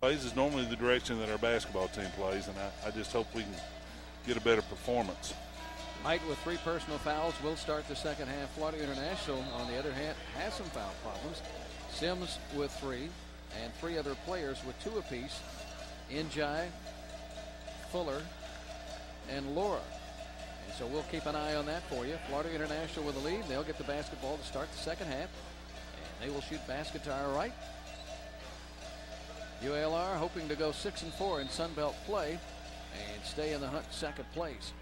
plays is normally the direction that our basketball team plays, and I just hope we can get a better performance. Knight with 3 personal fouls will start the second half. Florida International, on the other hand, has some foul problems. Sims with 3, and 3 other players with 2 apiece. Njai, Fuller, and Laura. And so we'll keep an eye on that for you. Florida International with the lead. They'll get the basketball to start the second half, and they will shoot basket to our right. UALR hoping to go 6-4 in Sun Belt play and stay in the hunt second place.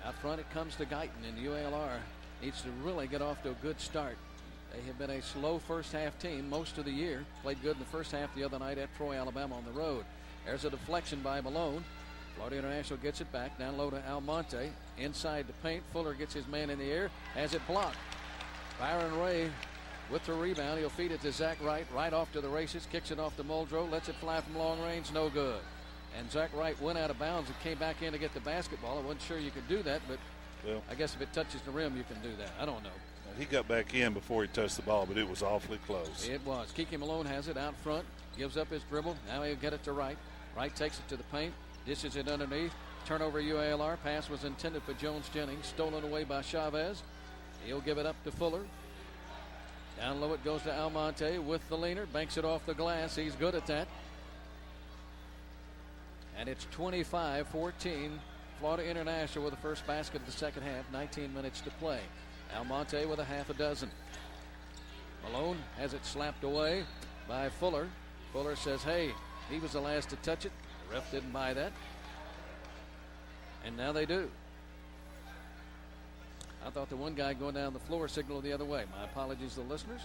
Out front it comes to Guyton, and UALR needs to really get off to a good start. They have been a slow first half team most of the year. Played good in the first half the other night at Troy, Alabama on the road. There's a deflection by Malone. Florida International gets it back down low to Almonte. Inside the paint, Fuller gets his man in the air, has it blocked. Byron Ray with the rebound. He'll feed it to Zach Wright, right off to the races, kicks it off to Muldrow, lets it fly from long range, no good. And Zach Wright went out of bounds and came back in to get the basketball. I wasn't sure you could do that, but well, I guess if it touches the rim, you can do that. I don't know. He got back in before he touched the ball, but it was awfully close. It was. Kiki Malone has it out front, gives up his dribble. Now he'll get it to Wright. Wright takes it to the paint, dishes it underneath. Turnover UALR. Pass was intended for Jones Jennings, stolen away by Chavez. He'll give it up to Fuller. Down low it goes to Almonte with the leaner, banks it off the glass. He's good at that. And it's 25-14. Florida International with the first basket of the second half. 19 minutes to play. Almonte with a half a dozen. Malone has it slapped away by Fuller. Fuller says, hey, he was the last to touch it. The ref didn't buy that. And now they do. I thought the one guy going down the floor signaled the other way. My apologies to the listeners.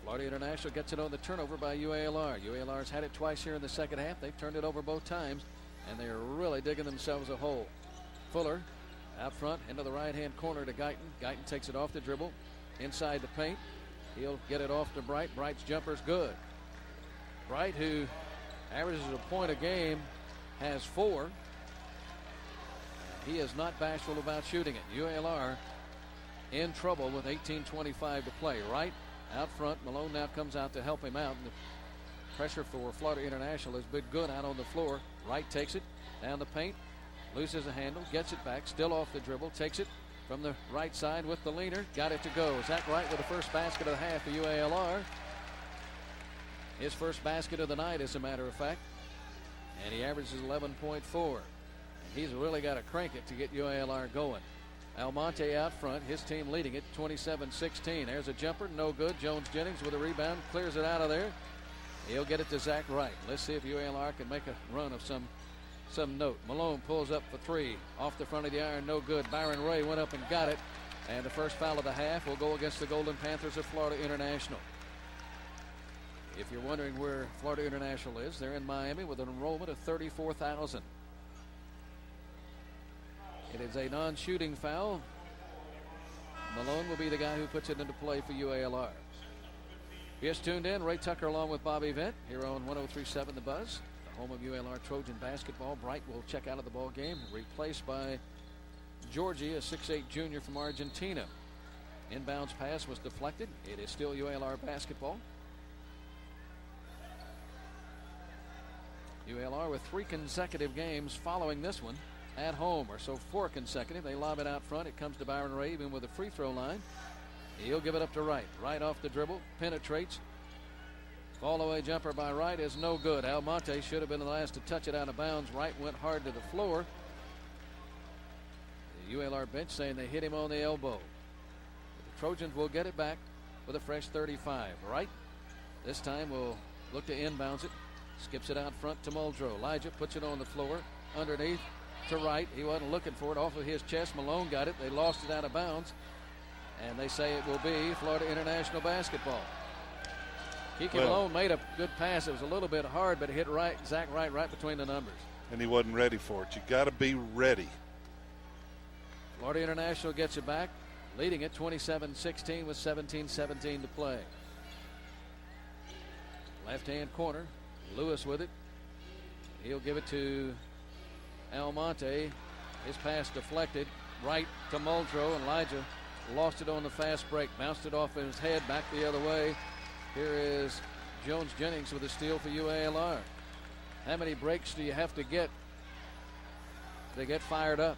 Florida International gets it on the turnover by UALR. UALR's had it twice here in the second half. They've turned it over both times, and they're really digging themselves a hole. Fuller out front into the right-hand corner to Guyton. Guyton takes it off the dribble inside the paint. He'll get it off to Bright. Bright's jumper's good. Bright, who averages a point a game, has 4. He is not bashful about shooting it. UALR in trouble with 18:25 to play. Wright out front. Malone now comes out to help him out. And the pressure for Florida International has been good out on the floor. Wright takes it down the paint, loses a handle, gets it back, still off the dribble, takes it from the right side with the leaner, got it to go. Zach Wright with the first basket of the half for UALR. His first basket of the night, as a matter of fact. And he averages 11.4. He's really got to crank it to get UALR going. Almonte out front, his team leading it 27-16. There's a jumper, no good. Jones Jennings with a rebound, clears it out of there. He'll get it to Zach Wright. Let's see if UALR can make a run of some note. Malone pulls up for 3. Off the front of the iron, no good. Byron Ray went up and got it. And the first foul of the half will go against the Golden Panthers of Florida International. If you're wondering where Florida International is, they're in Miami with an enrollment of 34,000. It is a non-shooting foul. Malone will be the guy who puts it into play for UALR. Just tuned in, Ray Tucker along with Bobby Vent here on 103.7 The Buzz, the home of UALR Trojan basketball. Bright will check out of the ball game, replaced by Georgie, a 6'8 junior from Argentina. Inbounds pass was deflected. It is still UALR basketball. UALR with 3 consecutive games following this one at home, or so 4 consecutive. They lob it out front. It comes to Byron Ray, even with a free throw line. He'll give it up to Wright. Right off the dribble, penetrates. Fall away jumper by Wright is no good. Almonte should have been the last to touch it out of bounds. Wright went hard to the floor. The UALR bench saying they hit him on the elbow. But the Trojans will get it back with a fresh 35. Wright this time will look to inbounds it. Skips it out front to Muldrow. Elijah puts it on the floor underneath to Wright. He wasn't looking for it. Off of his chest. Malone got it. They lost it out of bounds. And they say it will be Florida International basketball. Kiki Malone made a good pass. It was a little bit hard, but it hit Zach Wright right between the numbers. And he wasn't ready for it. You got to be ready. Florida International gets it back, leading it 27-16 with 17-17 to play. Left-hand corner, Lewis with it. He'll give it to Almonte. His pass deflected. Right to Muldrow, and Elijah lost it on the fast break. Bounced it off his head back the other way. Here is Jones Jennings with a steal for UALR. How many breaks do you have to get fired up?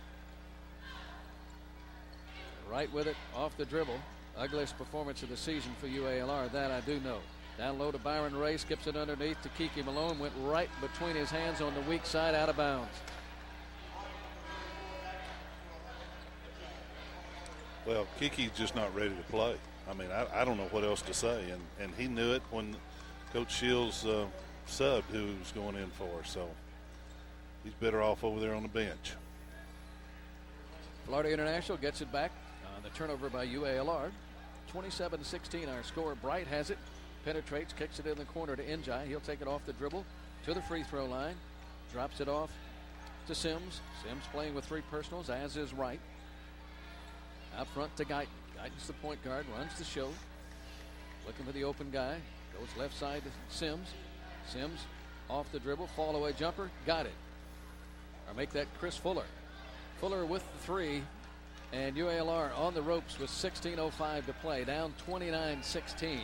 Right with it, off the dribble. Ugliest performance of the season for UALR, that I do know. Down low to Byron Ray, skips it underneath to Kiki Malone, went right between his hands on the weak side, out of bounds. Well, Kiki's just not ready to play. I mean, I don't know what else to say, and he knew it when Coach Shields subbed who he was going in for, so he's better off over there on the bench. Florida International gets it back on the turnover by UALR. 27-16 our score. Bright has it, penetrates, kicks it in the corner to Njai. He'll take it off the dribble to the free throw line, drops it off to Sims. Sims playing with 3 personals, as is Wright. Out front to Guyton. Guyton's the point guard, runs the show, looking for the open guy, goes left side to Sims. Sims off the dribble, fall away jumper, got it. Or make that Chris Fuller. Fuller with the 3, and UALR on the ropes with 16:05 to play, down 29-16.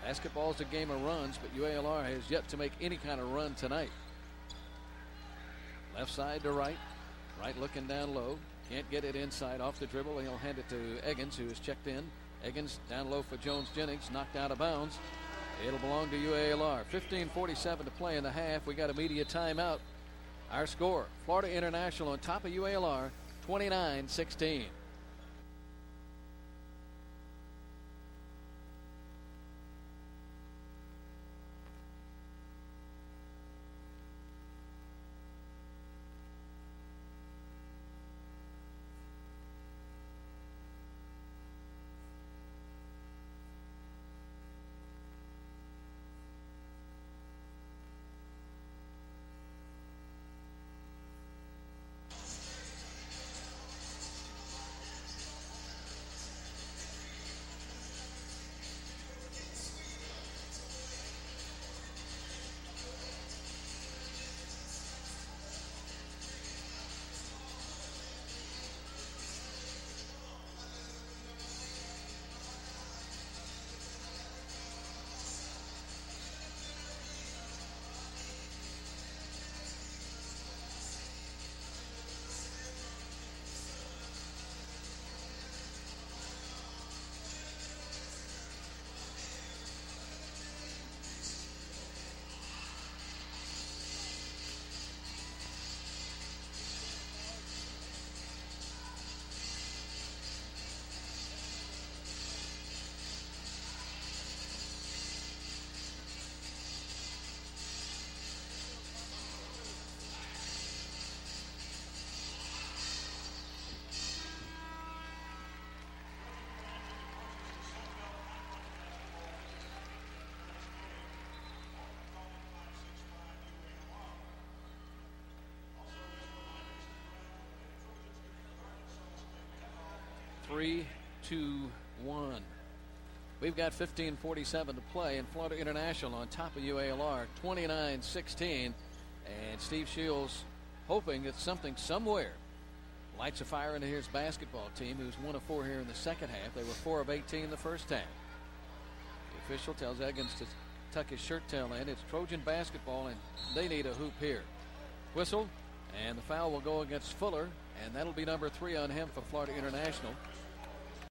Basketball's a game of runs, but UALR has yet to make any kind of run tonight. Left side to Wright. Wright looking down low. Can't get it inside, off the dribble. He'll hand it to Eggins, who is checked in. Eggins down low for Jones Jennings, knocked out of bounds. It'll belong to UALR. 15:47 to play in the half. We got a media timeout. Our score, Florida International on top of UALR, 29-16. Three, 2, 1. We've got 15:47 to play, and Florida International on top of UALR, 29-16. And Steve Shields hoping that something somewhere lights a fire into his basketball team, who's 1 of 4 here in the second half. They were 4 of 18 the first half. The official tells Eggins to tuck his shirt tail in. It's Trojan basketball, and they need a hoop here. Whistle, and the foul will go against Fuller, and that'll be number 3 on him for Florida International.